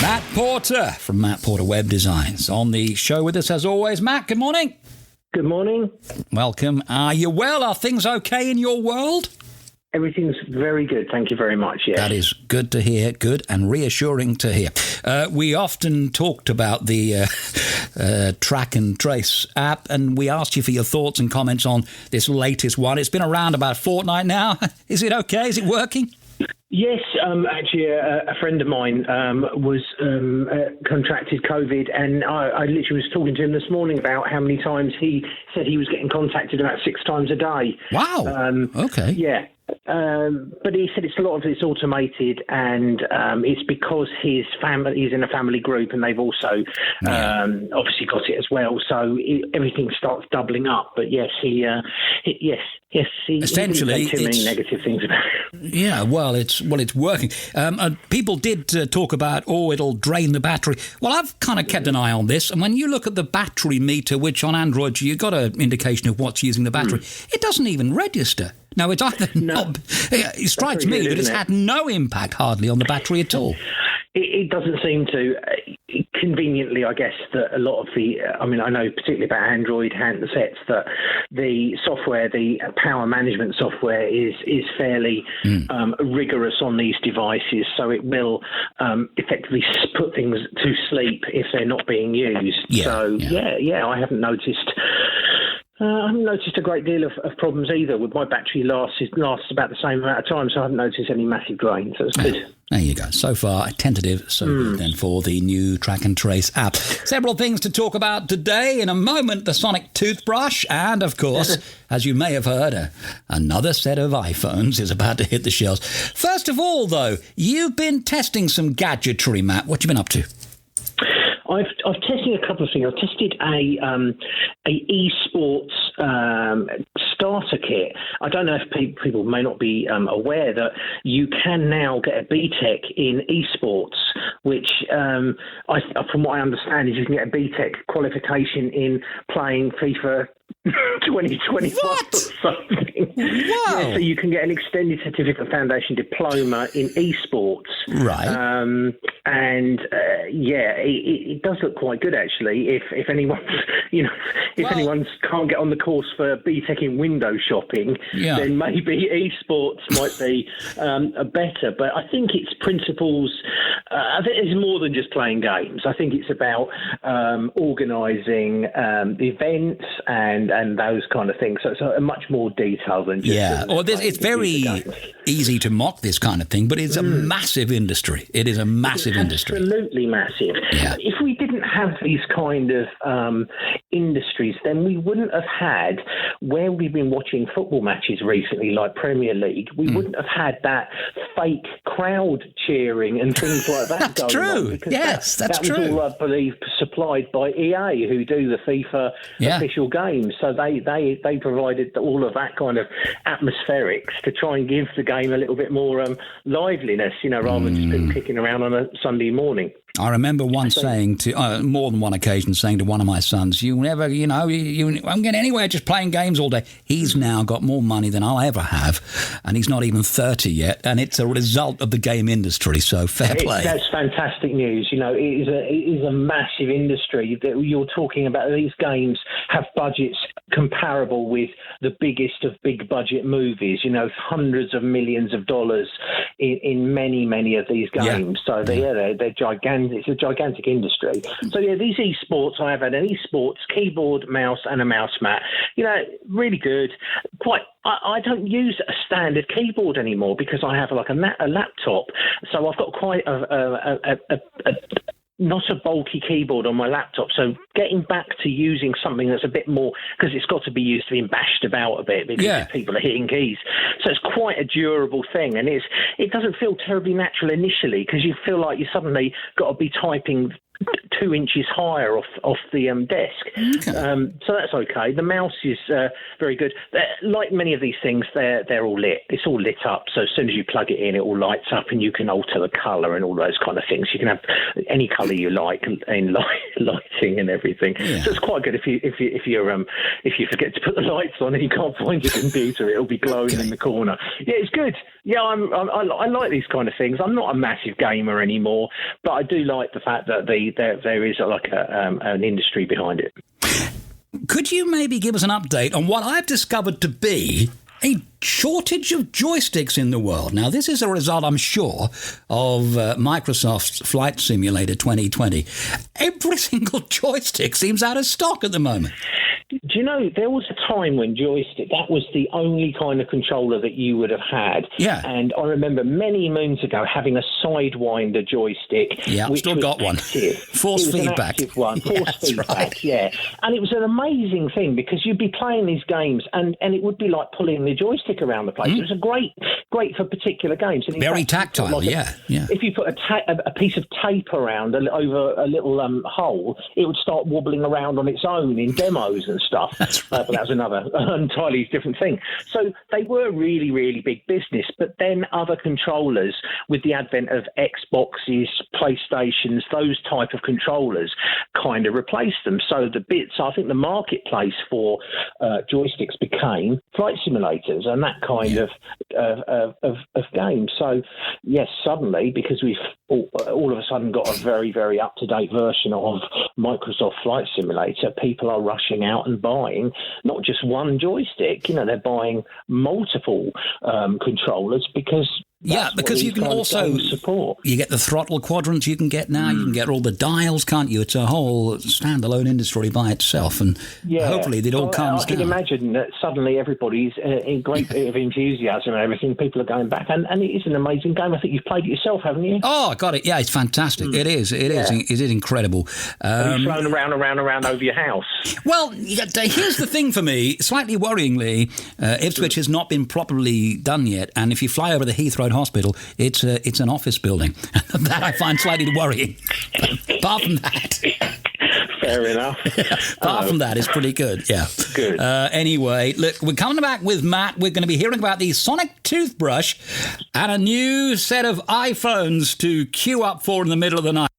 Matt Porter from Matt Porter Web Designs on the show with us as always. Matt, good morning. Good morning. Welcome. Are you well? Are things okay in your world? Everything's very good. Thank you very much. Yes. That is good to hear, good and reassuring to hear. We often talked about the track and trace app, and we asked you for your thoughts and comments on this latest one. It's been around about a fortnight now. Is it okay? Is it working? Yes, actually, a friend of mine was contracted COVID, and I literally was talking to him this morning about how many times he said he was getting contacted about 6 times a day. Wow. Okay. Yeah. But he said a lot of it's automated, and it's because he's in a family group, and they've also obviously got it as well. So everything starts doubling up. But yes, he essentially didn't say too many negative things about it. Yeah, well, it's working. People did talk about, it'll drain the battery. Well, I've kind of kept an eye on this, and when you look at the battery meter, which on Android you've got an indication of what's using the battery, it doesn't even register. Now, it's either not... It strikes me that it's had no impact hardly on the battery at all. It doesn't seem to. Conveniently, I guess, that a lot of I know particularly about Android handsets that the software, the power management software is fairly rigorous on these devices, so it will effectively put things to sleep if they're not being used. I haven't noticed... I haven't noticed a great deal of problems either. With my battery lasts about the same amount of time, so I haven't noticed any massive drain. So it's good. There you go. So far, tentative. So good then for the new Track and Trace app. Several things to talk about today. In a moment, the Sonic toothbrush, and of course, as you may have heard, another set of iPhones is about to hit the shelves. First of all, though, you've been testing some gadgetry, Matt. What have you been up to? I've tested a couple of things. I've tested a esports starter kit. I don't know if people may not be aware that you can now get a BTEC in esports, which from what I understand is you can get a BTEC qualification in playing FIFA 2021 or something. Wow. Yeah, so you can get an extended certificate foundation diploma in esports. Right. It does look quite good actually. If anyone's anyone's can't get on the course for BTEC in window shopping, then maybe esports might be better. But I think its principles. I think it's more than just playing games. I think it's about organising events and those kind of things. So it's a much more detail than just... Yeah, it's very easy to mock this kind of thing, but it's a massive industry. It is a massive industry. Absolutely massive. Yeah. If we didn't have these kind of industries, then we wouldn't have had, where we've been watching football matches recently, like Premier League, we wouldn't have had that fake crowd cheering and things like that going on. Because that's true. That was all, I believe, supplied by EA, who do the FIFA official games. So they provided all of that kind of atmospherics to try and give the game a little bit more liveliness, rather than just been kicking around on a Sunday morning. I remember once saying to, more than one occasion, saying to one of my sons, you never, you won't get anywhere just playing games all day. He's now got more money than I'll ever have, and he's not even 30 yet, and it's a result of the game industry, so fair play. That's fantastic news. It is a massive industry. You're talking about these games have budgets comparable with the biggest of big budget movies, hundreds of millions of dollars in many of these games. So they're gigantic. It's a gigantic industry. So these esports, I have had an esports keyboard, mouse, and a mouse mat. Really good. I don't use a standard keyboard anymore because I have like a laptop. So I've got quite not a bulky keyboard on my laptop. So getting back to using something that's a bit more, because it's got to be used to being bashed about a bit because people are hitting keys. So it's quite a durable thing. And it doesn't feel terribly natural initially because you feel like you suddenly got to be typing 2 inches higher off the desk. Okay. So that's okay. The mouse is very good. Like many of these things, they're all lit. It's all lit up. So as soon as you plug it in, it all lights up and you can alter the colour and all those kind of things. You can have any colour you like in lighting and everything. Yeah. So it's quite good if you forget to put the lights on and you can't find your computer, it'll be glowing in the corner. Yeah, it's good. Yeah, I like these kind of things. I'm not a massive gamer anymore, but I do like the fact that there is an industry behind it. Could you maybe give us an update on what I've discovered to be a shortage of joysticks in the world? Now, this is a result, I'm sure, of Microsoft's Flight Simulator 2020. Every single joystick seems out of stock at the moment. Do you know, there was a time when joystick, that was the only kind of controller that you would have had. Yeah. And I remember many moons ago having a Sidewinder joystick. Yeah, I've still got one. Force feedback. Force feedback, right. Yeah. And it was an amazing thing because you'd be playing these games and it would be like pulling the joystick around the place. It was great for particular games. And very tactile, yeah. If you put a piece of tape around over a little hole, it would start wobbling around on its own in demos and stuff. That's right. But that was another entirely different thing. So they were really, really big business. But then other controllers, with the advent of Xboxes, PlayStations, those type of controllers, kind of replaced them. So I think the marketplace for joysticks became flight simulators and that kind of game. So yes, suddenly, because we've all of a sudden got a very, very up-to-date version of Microsoft Flight Simulator, people are rushing out and buying not just one joystick, they're buying multiple controllers because you can also support. You get the throttle quadrants you can get now. You can get all the dials, can't you? It's a whole standalone industry by itself, and hopefully it all comes down. I can imagine that suddenly everybody's in great bit of enthusiasm and everything. People are going back, and it is an amazing game. I think you've played it yourself, haven't you? Oh, I got it. Yeah, it's fantastic. It is. It is incredible. Have you flown around over your house? Well, here's the thing for me. Slightly worryingly, Ipswich has not been properly done yet, and if you fly over the Heathrow Hospital, it's an office building. That I find slightly worrying. Apart from that, fair enough. Apart from that, it's pretty good. Yeah, good. Anyway, look, we're coming back with Matt. We're going to be hearing about the Sonic toothbrush and a new set of iPhones to queue up for in the middle of the night.